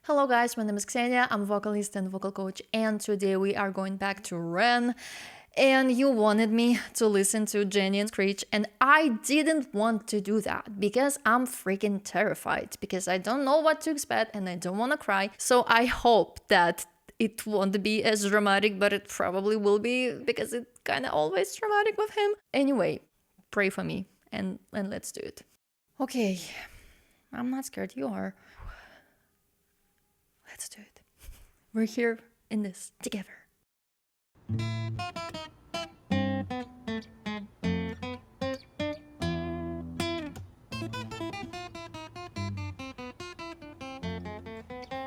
Hello guys, my name is Ksenia, I'm a vocalist and vocal coach, and today we are going back to REN. And you wanted me to listen to Jenny and Screech, and I didn't want to do that because I'm freaking terrified, because I don't know what to expect and I don't want to cry. So I hope that it won't be as dramatic, but it probably will be because it's kind of always dramatic with him. Anyway, pray for me and let's do it. Okay, I'm not scared, you are. Let's do it. We're here in this together. I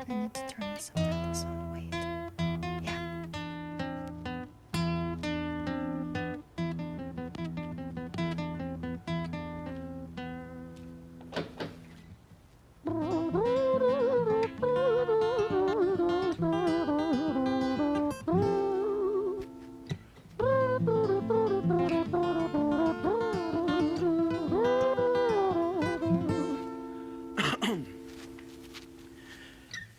need to turn the subtitles on. Wait. Yeah.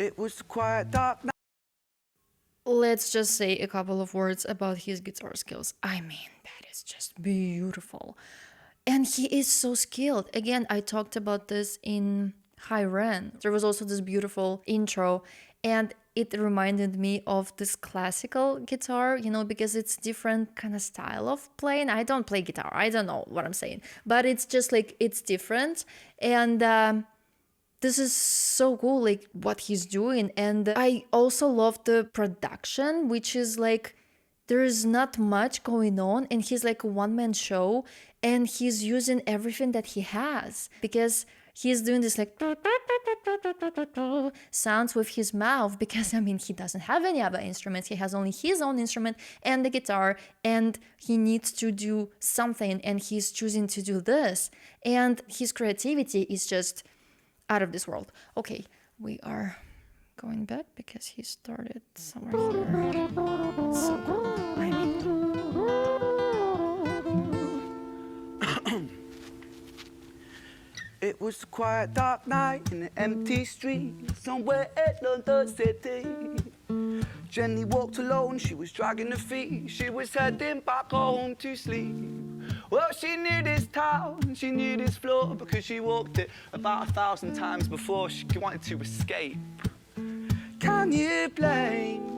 It was quite dark night. Let's just say a couple of words about his guitar skills. I mean, that is just beautiful. And he is so skilled. Again, I talked about this in High REN. There was also this beautiful intro, and it reminded me of this classical guitar, because it's different kind of style of playing. I don't play guitar. I don't know what I'm saying, but it's just like, it's different. And this is so cool, like what he's doing. And I also love the production, which is like, there is not much going on, and he's like a one-man show, and he's using everything that he has, because he's doing this like sounds with his mouth, because I mean, he doesn't have any other instruments. He has only his own instrument and the guitar, and he needs to do something, and he's choosing to do this. And his creativity is just out of this world. Okay, we are going back because he started somewhere here. It's so cool. I mean, It was a quiet dark night in an empty street somewhere in London City. Jenny walked alone, she was dragging her feet. She was heading back home to sleep. Well, she knew this town, she knew this floor, because she walked it about 1,000 times before. She wanted to escape. Can you blame?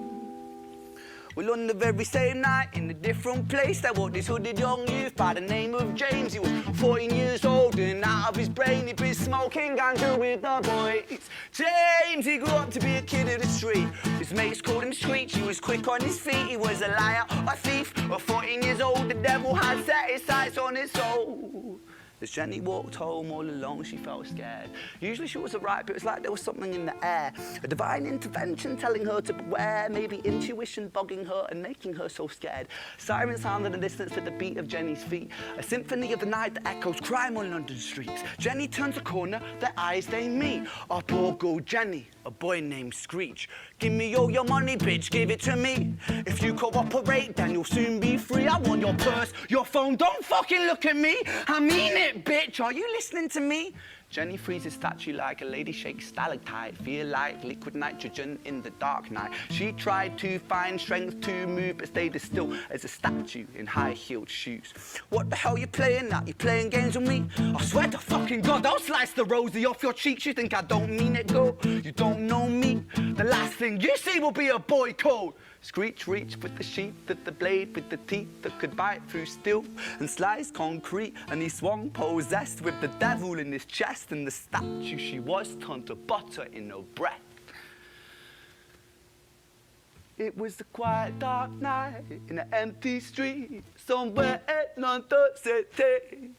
Well, on the very same night, in a different place, there walked this hooded young youth by the name of James. He was 14 years old and out of his brain. He'd been smoking ganja with the boys. James, he grew up to be a kid of the street. His mates called him Screech. He was quick on his feet. He was a liar, a thief. At 14 years old, the devil had set his sights on his soul. As Jenny walked home all alone, she felt scared. Usually she was alright, but it was like there was something in the air. A divine intervention telling her to beware, maybe intuition bogging her and making her so scared. Sirens sounded in the distance to the beat of Jenny's feet. A symphony of the night that echoes crime on London streets. Jenny turns a corner, their eyes they meet. Up or go Jenny, a boy named Screech. Give me all your money, bitch, give it to me. If you cooperate, then you'll soon be free. I want your purse, your phone, don't fucking look at me. I mean it, bitch, are you listening to me? Jenny freezes statue like a lady shakes stalactite. Feel like liquid nitrogen in the dark night. She tried to find strength to move, but stayed as still as a statue in high-heeled shoes. What the hell you playing at? You playing games with me? I swear to fucking God, I'll slice the rosy off your cheeks. You think I don't mean it, girl? You don't know me. The last thing you see will be a boy code. Screech reached with the sheath of the blade, with the teeth that could bite through steel and slice concrete, and he swung possessed with the devil in his chest, and the statue she was turned to butter in her breath. It was a quiet dark night in an empty street somewhere in London City.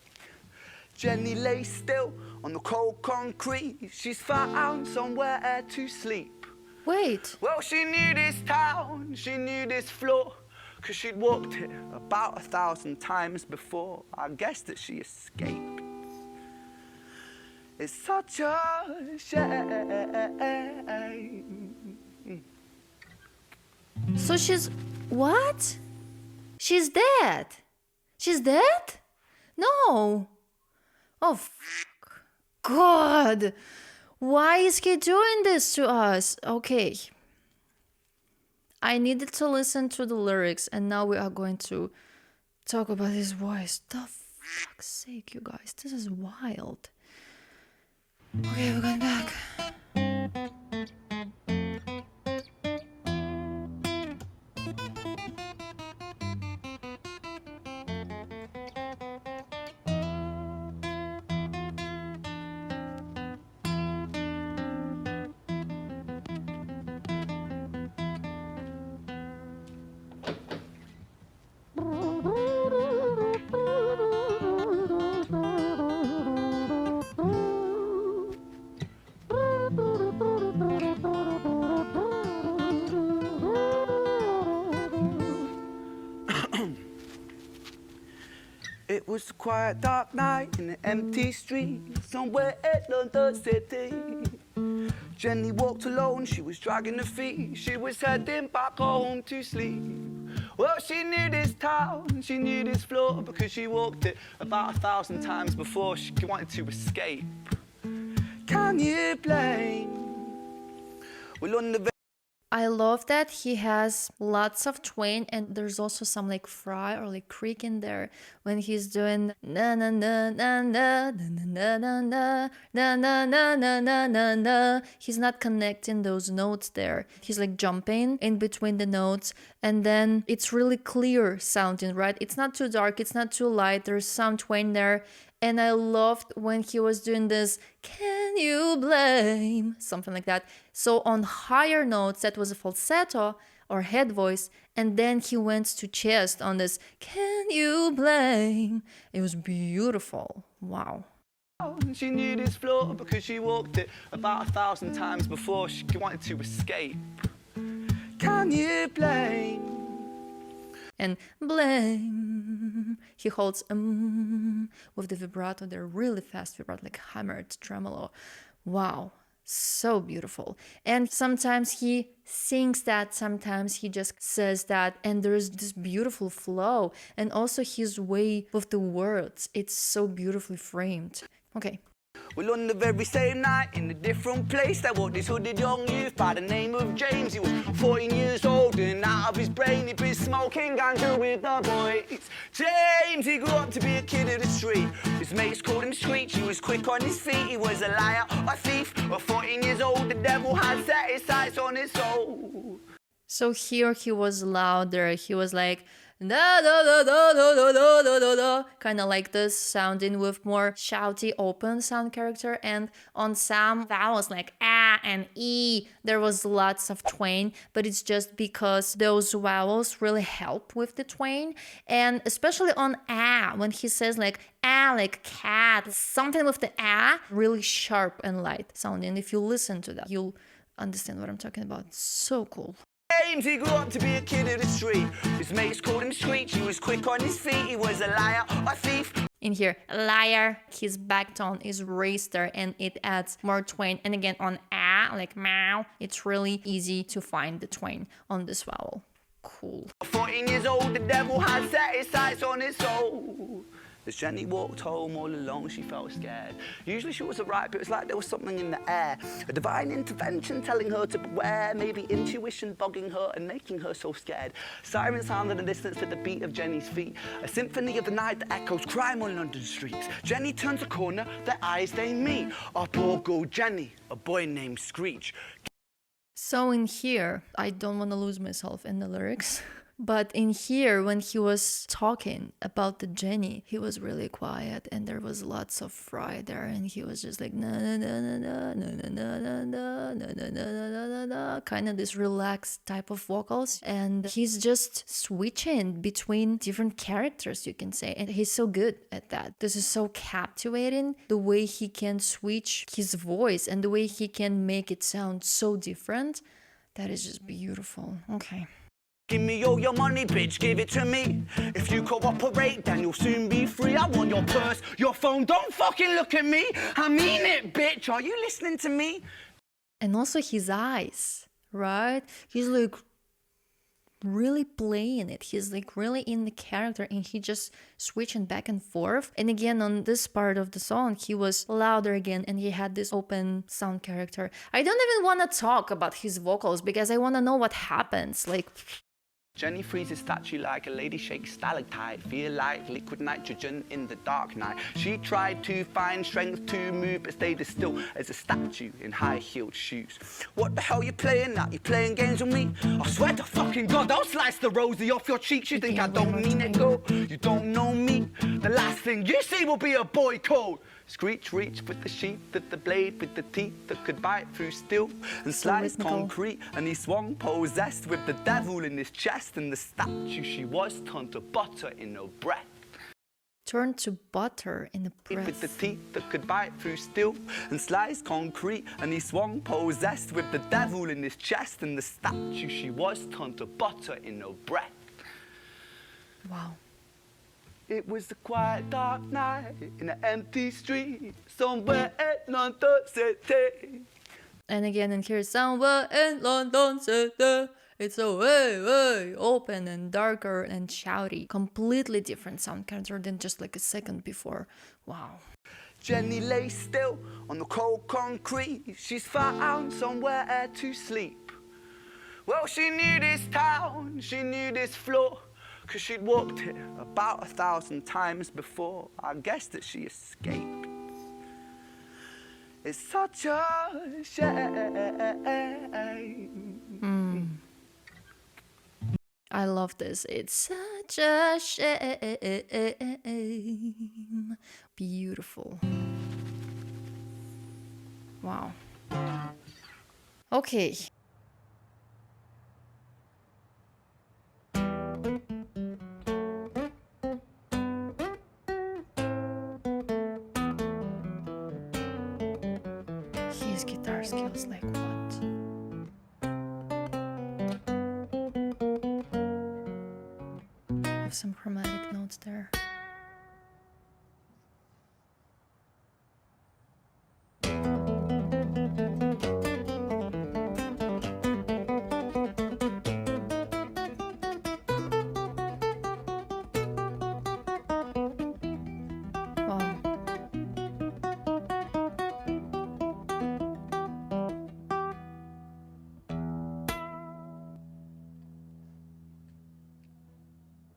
Jenny lay still on the cold concrete. She's found somewhere to sleep. wait. Well, she knew this town, she knew this floor, 'cause she'd walked it about 1,000 times before. I guess that she escaped. It's such a shame. So she's... what? She's dead. She's dead? No. Oh, God. Why is he doing this to us? Okay. I needed to listen to the lyrics, and now we are going to talk about his voice. The fuck's sake, you guys. This is wild. Okay, we're going back. It was a quiet, dark night in an empty street somewhere in London City. Jenny walked alone, she was dragging her feet. She was heading back home to sleep. Well, she knew this town, she knew this floor, because she walked it about 1,000 times before she wanted to escape. Can you blame? Well, on the I love that he has lots of twang, and there's also some like fry or like creak in there when he's doing na na na na na na na na na na na na na na na na. He's not connecting those notes there. He's like jumping in between the notes, and then it's really clear sounding, right? It's not too dark, it's not too light. There's some twang there. And I loved when he was doing this, can you blame? Something like that. So on higher notes, that was a falsetto or head voice. And then he went to chest on this, can you blame? It was beautiful. Wow. She knew this floor because she walked it about 1,000 times before she wanted to escape. Can you blame? And blame. He holds with the vibrato. They're really fast vibrato, like hammered tremolo. Wow, so beautiful. And sometimes he sings that, sometimes he just says that, and there's this beautiful flow. And also his way with the words, it's so beautifully framed. Okay. Well, on the very same night, in a different place, there walked this hooded young youth by the name of James. He was 14 years old and out of his brain, he'd been smoking ganja with the boys. James, he grew up to be a kid of the street. His mates called him Screech, he was quick on his feet. He was a liar, a thief, at 14 years old, the devil had set his sights on his soul. So here he was louder, he was like, da da da da da da da da da da, kind of like this, sounding with more shouty open sound character. And on some vowels like a and e, there was lots of twang, but it's just because those vowels really help with the twang. And especially on a, when he says like a, like cat, something with the a, really sharp and light sounding. If you listen to that, you'll understand what I'm talking about. So cool. James, he grew up to be a kid of the street. His mates called him Screech, he was quick on his feet. He was a liar, a thief. In here, liar, his back tone is raised there and it adds more twang. And again, on a, like meow, it's really easy to find the twang on this vowel. Cool. 14 years old, the devil had set his sights on his soul. As Jenny walked home all alone, she felt scared. Usually she was alright, but it was like there was something in the air. A divine intervention telling her to beware, maybe intuition bugging her and making her so scared. Sirens sound in the distance at the beat of Jenny's feet. A symphony of the night that echoes crime on London streets. Jenny turns a corner, their eyes they meet. Our poor girl Jenny, a boy named Screech. So in here, I don't want to lose myself in the lyrics. But in here, when he was talking about the Jenny, he was really quiet and there was lots of fry there, and he was just like na na na na na na na na na na na na na na, kind of this relaxed type of vocals, and he's just switching between different characters, you can say, and he's so good at that. This is so captivating, the way he can switch his voice and the way he can make it sound so different. That is just beautiful. Okay. Give me all your money, bitch, give it to me. If you cooperate, then you'll soon be free. I want your purse, your phone, don't fucking look at me. I mean it, bitch, are you listening to me? And also his eyes, right? He's like, really playing it. He's like really in the character and he just switching back and forth. And again, on this part of the song, he was louder again and he had this open sound character. I don't even want to talk about his vocals because I want to know what happens. Like, Jenny freezes statue like a lady shakes stalactite. Feel like liquid nitrogen in the dark night. She tried to find strength to move, but stayed as still as a statue in high-heeled shoes. What the hell you playing at? You playing games with me? I swear to fucking God, I'll slice the rosy off your cheeks. You think I don't mean it, girl? You don't know me. The last thing you see will be a boy code. Screech reached with the sheath of the blade with the teeth that could bite through steel and slice concrete, and he swung possessed with the devil in his chest, and the statue she was turned to butter in her breath. Turned to butter in the breath. With the teeth that could bite through steel and slice concrete, and he swung possessed with the devil in his chest, and the statue she was turned to butter in her breath. Wow. It was a quiet, dark night in an empty street somewhere in London City. And again, and here's somewhere in London City. It's so way open and darker and shouty. Completely different sound character than just like a second before. Wow. Jenny lay still on the cold concrete. She's found somewhere to sleep. Well, she knew this town, she knew this floor, 'cause she'd walked it about 1,000 times before. I guess that she escaped. It's such a shame. I love this. It's such a shame. Beautiful. Wow. Okay. His guitar skills, like what? Have some chromatic notes there. Wow.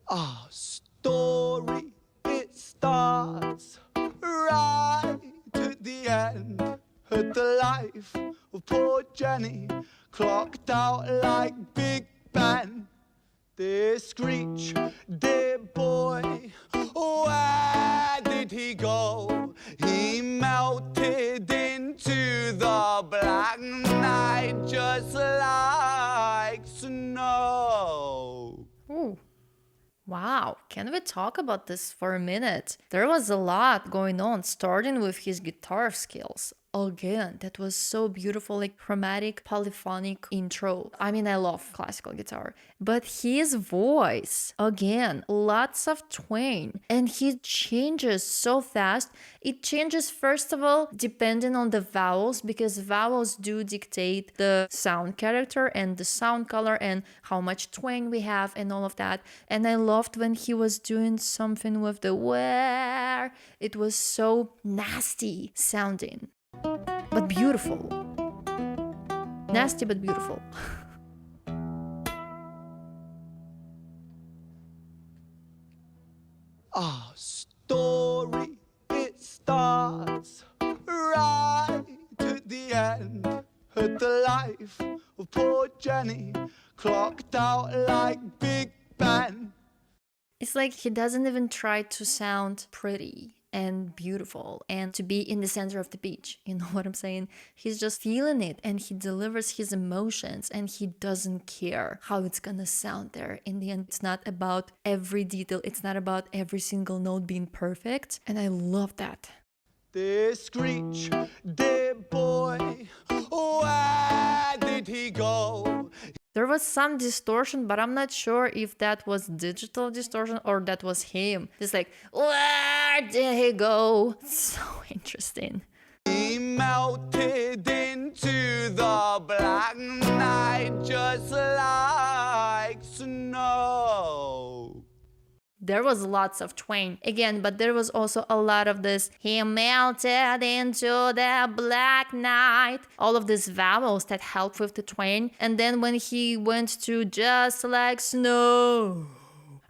Our story, it starts right at the end. At the life of poor Jenny, clocked out like Big Ben. Dear Screech, dear boy, where did he go? He melted into the black night just like snow. Ooh. Wow, can we talk about this for a minute? There was a lot going on, starting with his guitar skills. Again, that was so beautiful, like chromatic, polyphonic intro. I mean, I love classical guitar, but his voice, again, lots of twang, and he changes so fast. It changes, first of all, depending on the vowels, because vowels do dictate the sound character and the sound color and how much twang we have and all of that. And I loved when he was doing something with the where. It was so nasty sounding. But beautiful. Nasty but beautiful. Our story, it starts right at the end. At the life of poor Jenny, clocked out like Big Ben. It's like he doesn't even try to sound pretty and beautiful and to be in the center of the beach. You know what I'm saying? He's just feeling it and he delivers his emotions and he doesn't care how it's gonna sound there. In the end, it's not about every detail. It's not about every single note being perfect. And I love that. Dear Screech, dear boy, where did he go? There was some distortion, but I'm not sure if that was digital distortion or that was him. It's like, where did he go? So interesting. He melted into the black night just like snow. snow. There was lots of twang again, but there was also a lot of this. He melted into the black night. All of these vowels that help with the twang. And then when he went to just like snow,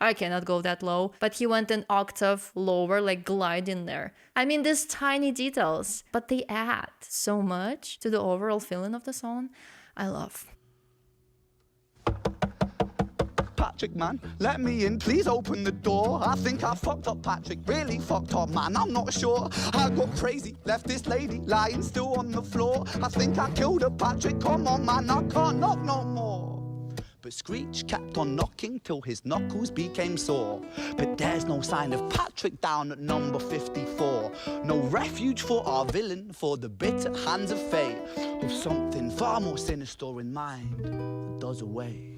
I cannot go that low, but he went an octave lower, like glide in there. I mean, these tiny details, but they add so much to the overall feeling of the song. I love. Patrick, man, let me in, please open the door. I think I fucked up, Patrick, really fucked up, man, I'm not sure. I got crazy, left this lady lying still on the floor. I think I killed her, Patrick, come on, man, I can't knock no more. But Screech kept on knocking till his knuckles became sore. But there's no sign of Patrick down at number 54. No refuge for our villain, for the bitter hands of fate, with something far more sinister in mind that does away.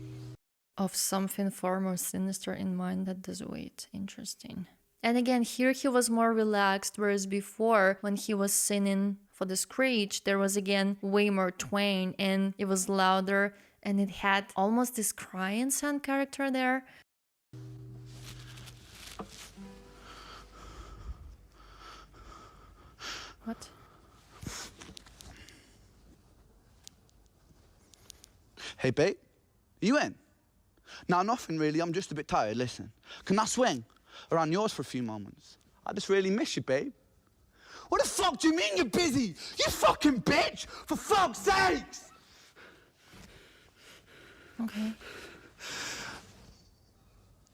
Of something far more sinister in mind that does wait. Interesting. And again, here he was more relaxed, whereas before, when he was singing for the Screech, there was again way more twang and it was louder and it had almost this crying sound character there. What? Hey, babe, you in? Now, nothing really, I'm just a bit tired, listen. Can I swing around yours for a few moments? I just really miss you, babe. What the fuck do you mean you're busy? You fucking bitch! For fuck's sakes! Okay.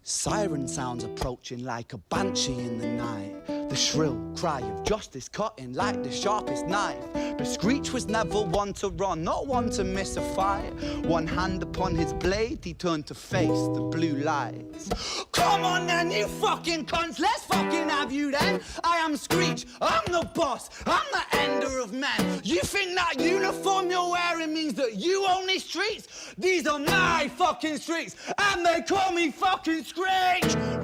Siren sounds approaching like a banshee in the night. The shrill cry of justice cutting like the sharpest knife. But Screech was never one to run, not one to miss a fight. One hand upon his blade, he turned to face the blue lights. Come on then, you fucking cunts, let's fucking have you then. I am Screech, I'm the boss, I'm the ender of men. You think that uniform you're wearing means that you own these streets? These are my fucking streets, and they call me fucking Screech.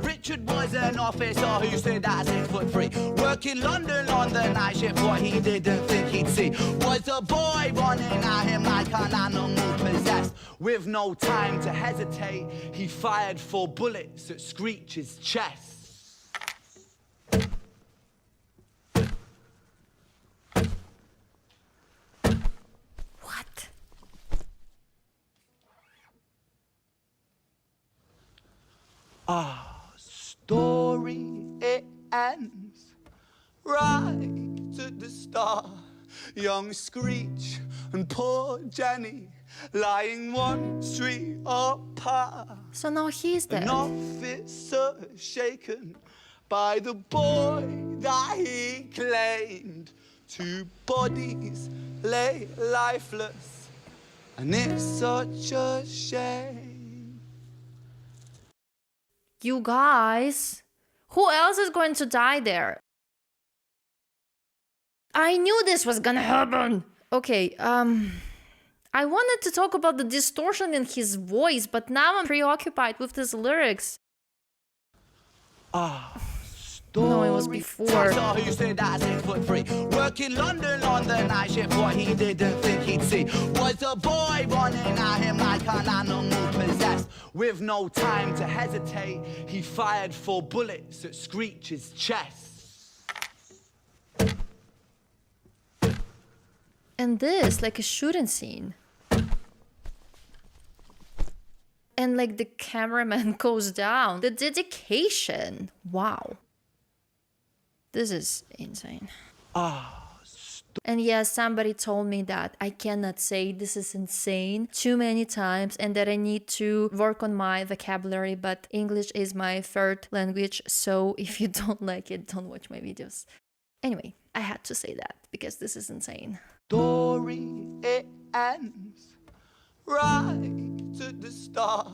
Richard was an officer who stood at 6'3", working London on the night shift. What he didn't think he'd see was a boy running at him like an animal possessed. With no time to hesitate, he fired 4 bullets at Screech's chest. What? Our story, it ends right at the start. Young Screech and poor Jenny lying one street apart. So now he's dead. An officer shaken by the boy that he claimed. 2 bodies lay lifeless, and it's such a shame. You guys, who else is going to die there? I knew this was gonna happen. Okay, I wanted to talk about the distortion in his voice, but now I'm preoccupied with his lyrics. No, it was before. Who stood at 6'3", working London on the night shift. What he didn't think he'd see was a boy running at him like an animal possessed. With no time to hesitate, he fired 4 bullets at Screech's chest. And this, like a shooting scene. And like the cameraman goes down. The dedication. Wow. This is insane. And yes, somebody told me that I cannot say this is insane too many times and that I need to work on my vocabulary, but English is my 3rd language, so if you don't like it, don't watch my videos. Anyway, I had to say that because this is insane. Story, it ends right at the start.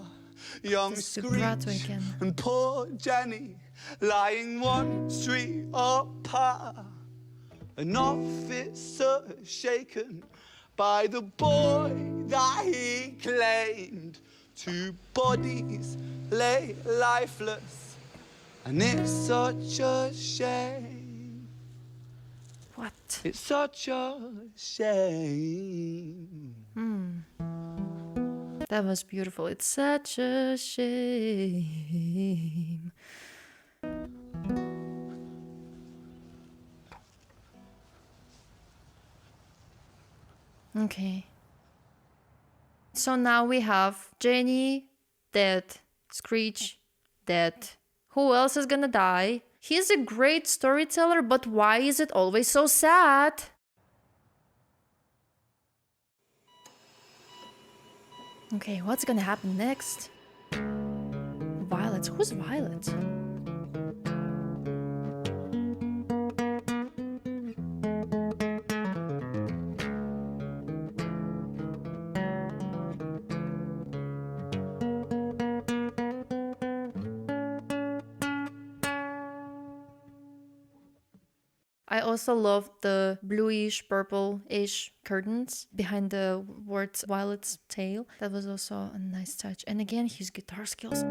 Young Screech and poor Jenny lying one street apart. An officer shaken by the boy that he claimed. 2 bodies lay lifeless, and it's such a shame. What? It's such a shame. That was beautiful. It's such a shame. Okay. So now we have Jenny dead, Screech dead. Who else is gonna die? He's a great storyteller, but why is it always so sad? Okay, what's gonna happen next? Violet. Who's Violet? I also love the bluish, purple-ish curtains behind the word Violet's tail. That was also a nice touch. And again, his guitar skills.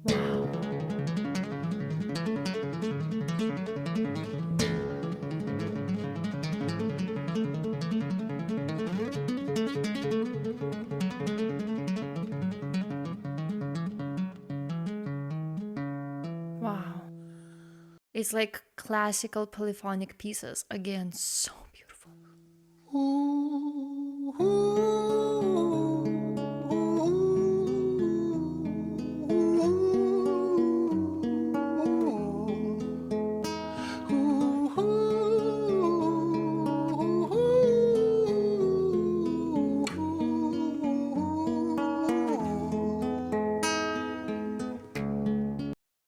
Wow. Wow. It's like classical polyphonic pieces. Again, so beautiful.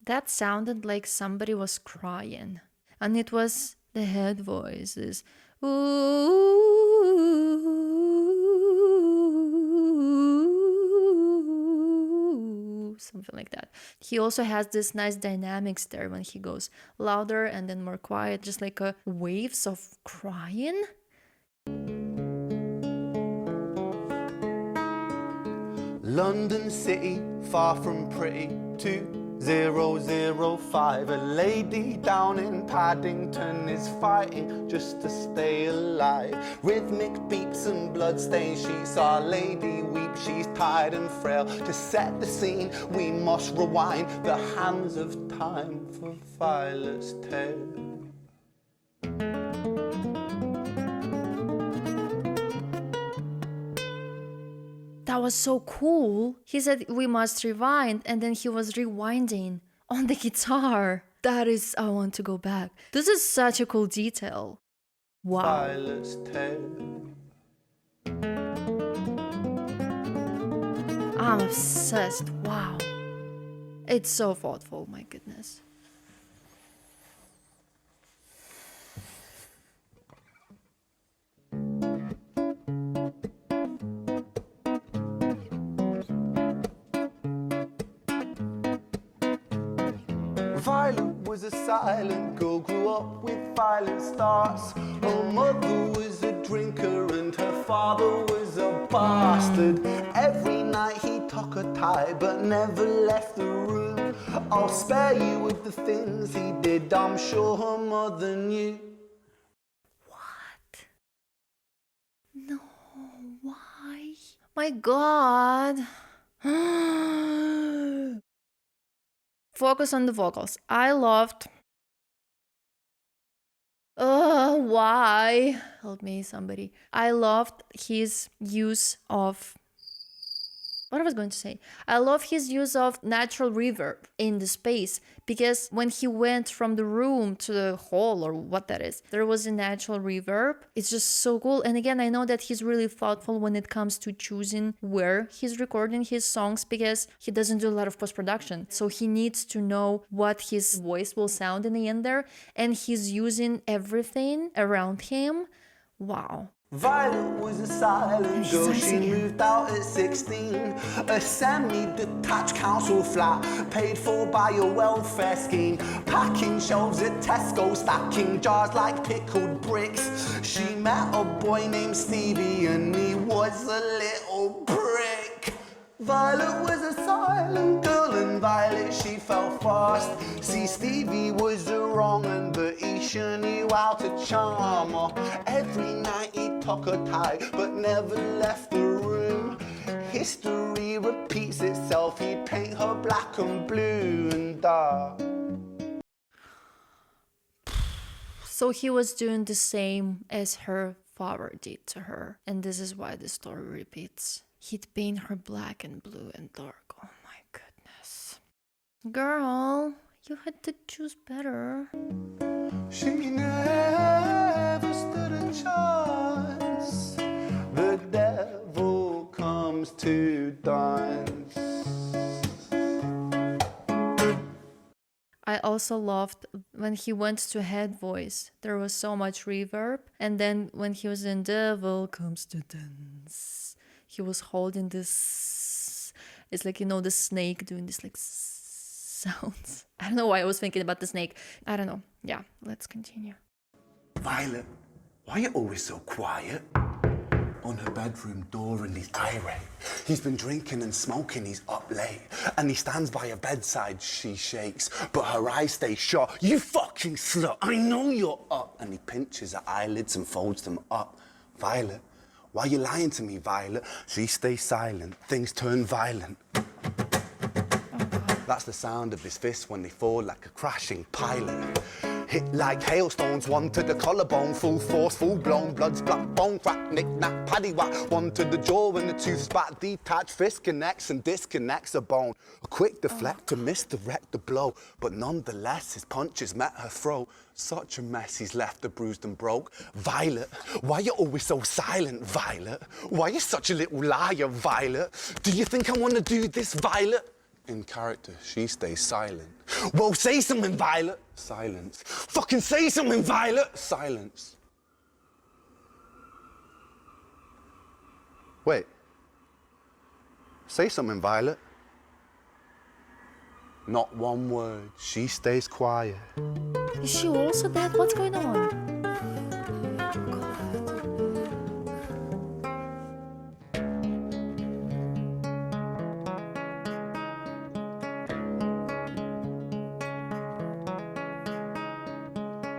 That sounded like somebody was crying. And it was the head voices. Ooh, something like that. He also has this nice dynamics there when he goes louder and then more quiet, just like a waves of crying. London City, far from pretty, 2005. A lady down in Paddington is fighting just to stay alive. Rhythmic beeps and bloodstains, she saw a lady weep, she's tired and frail. To set the scene, we must rewind the hands of time for Violet's tale. That was so cool. He said we must rewind, and then he was rewinding on the guitar. That is, I want to go back. This is such a cool detail. Wow. Violet's tale. I'm obsessed. Wow. It's so thoughtful, my goodness. Violet was a silent girl, grew up with violent starts. Her mother was a drinker and her father was a bastard. Every night he took her tie but never left the room. I'll spare you with the things he did, I'm sure her mother knew. What? No, why? My God. Focus on the vocals. I loved. Why? Help me, somebody. I loved his use of. What I was going to say? I love his use of natural reverb in the space, because when he went from the room to the hall or what that is, there was a natural reverb. It's just so cool. And again, I know that he's really thoughtful when it comes to choosing where he's recording his songs, because he doesn't do a lot of post-production. So he needs to know what his voice will sound in the end there. And he's using everything around him. Wow. Violet was a silent girl, she moved out at 16. A semi-detached council flat, paid for by a welfare scheme. Packing shelves at Tesco, stacking jars like pickled bricks. She met a boy named Stevie and he was was a little prick. Violet was a silent girl and Violet she fell fast. See, Stevie was a wrong un, but he sure knew how to charm her. Every night he'd tuck her tight, but never left the room. History repeats itself, he'd paint her black and blue and dark. So he was doing the same as her father did to her. And this is why the story repeats. He'd paint her black and blue and dark. Oh my goodness. Girl, you had to choose better. She never stood a chance. The devil comes to dance. I also loved when he went to head voice. There was so much reverb. And then when he was in Devil Comes to Dance, he was holding this. It's like, the snake doing this like sounds. I don't know why I was thinking about the snake. I don't know. Yeah, let's continue. Violet, why are you always so quiet? On her bedroom door and he's irate. He's been drinking and smoking, he's up late. And he stands by her bedside, she shakes, but her eyes stay shut. You fucking slut, I know you're up. And he pinches her eyelids and folds them up. Violet, why are you lying to me, Violet? She stays silent, things turn violent. That's the sound of his fists when they fall like a crashing pilot. Hit like hailstones, one to the collarbone, full force, full blown, blood splat, bone crack, knick knack, paddy whack, one to the jaw when the tooth spat, detached fist connects and disconnects a bone. A quick deflect to misdirect the blow, but nonetheless his punches met her throat. Such a mess he's left her bruised and broke. Violet, why you always so silent, Violet? Why you such a little liar, Violet? Do you think I want to do this, Violet? In character, she stays silent. Well, say something, Violet. Silence. Fucking say something, Violet. Silence. Wait. Say something, Violet. Not one word. She stays quiet. Is she also dead? What's going on?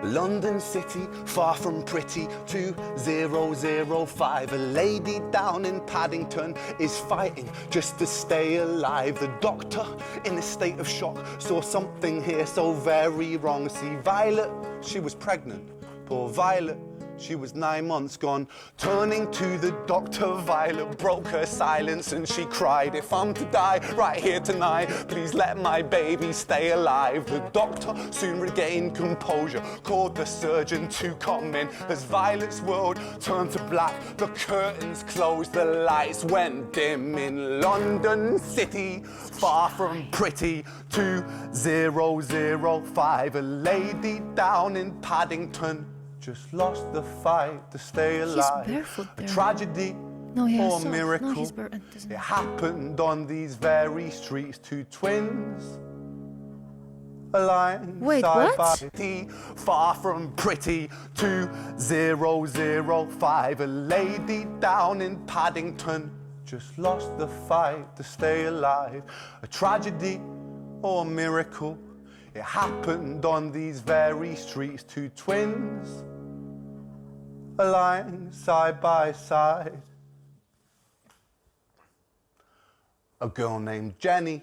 London City, far from pretty, 2005. A lady down in Paddington is fighting just to stay alive. The doctor, in a state of shock, saw something here so very wrong. See, Violet, she was pregnant. Poor Violet, she was 9 months gone. Turning to the doctor, Violet broke her silence and she cried, if I'm to die right here tonight, please let my baby stay alive. The doctor soon regained composure, called the surgeon to come in. As Violet's world turned to black, the curtains closed, the lights went dim. In London City, far from pretty, 2005. A lady down in Paddington just lost the fight to stay alive. He's barefoot there. A tragedy No, he has or socks. miracle. No, he's it It happened on these very streets. Two twins aligned Wait, side what? by far from pretty, 2005. A lady down in Paddington just lost the fight to stay alive. A tragedy or miracle. It happened on these very streets. Two twins aligned side by side. A girl named Jenny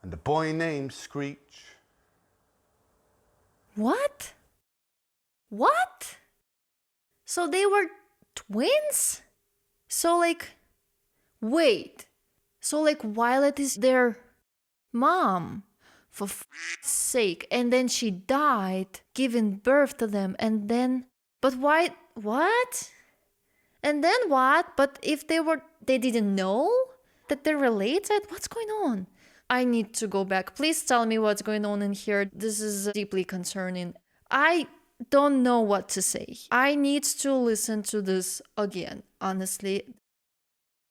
and a boy named Screech. What? What? So they were twins? So wait. So Violet is their mom, for sake, and then she died giving birth to them, and then, but why, what? And then what? But if they didn't know that they're related? What's going on? I need to go back. Please tell me what's going on in here. This is deeply concerning. I don't know what to say. I need to listen to this again, honestly.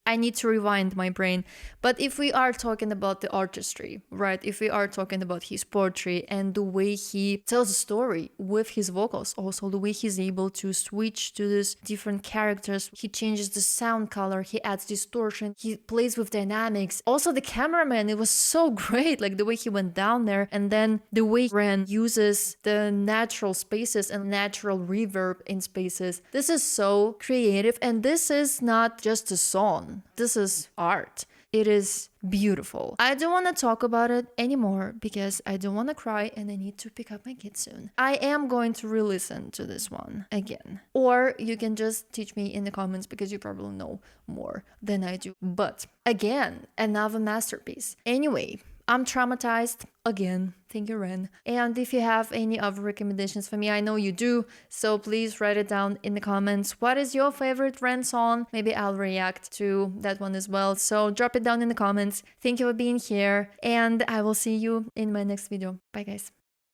I need to rewind my brain. But if we are talking about the artistry, right? If we are talking about his poetry and the way he tells a story with his vocals, also the way he's able to switch to these different characters, he changes the sound color, he adds distortion, he plays with dynamics. Also, the cameraman, it was so great, like the way he went down there, and then the way REN uses the natural spaces and natural reverb in spaces. This is so creative, and this is not just a song. This is art. It is beautiful. I don't want to talk about it anymore because I don't want to cry and I need to pick up my kids soon. I am going to re-listen to this one again. Or you can just teach me in the comments because you probably know more than I do. But again, another masterpiece. Anyway, I'm traumatized again. Thank you, REN. And if you have any other recommendations for me, I know you do, so please write it down in the comments. What is your favorite REN song? Maybe I'll react to that one as well. So drop it down in the comments. Thank you for being here, and I will see you in my next video. Bye, guys.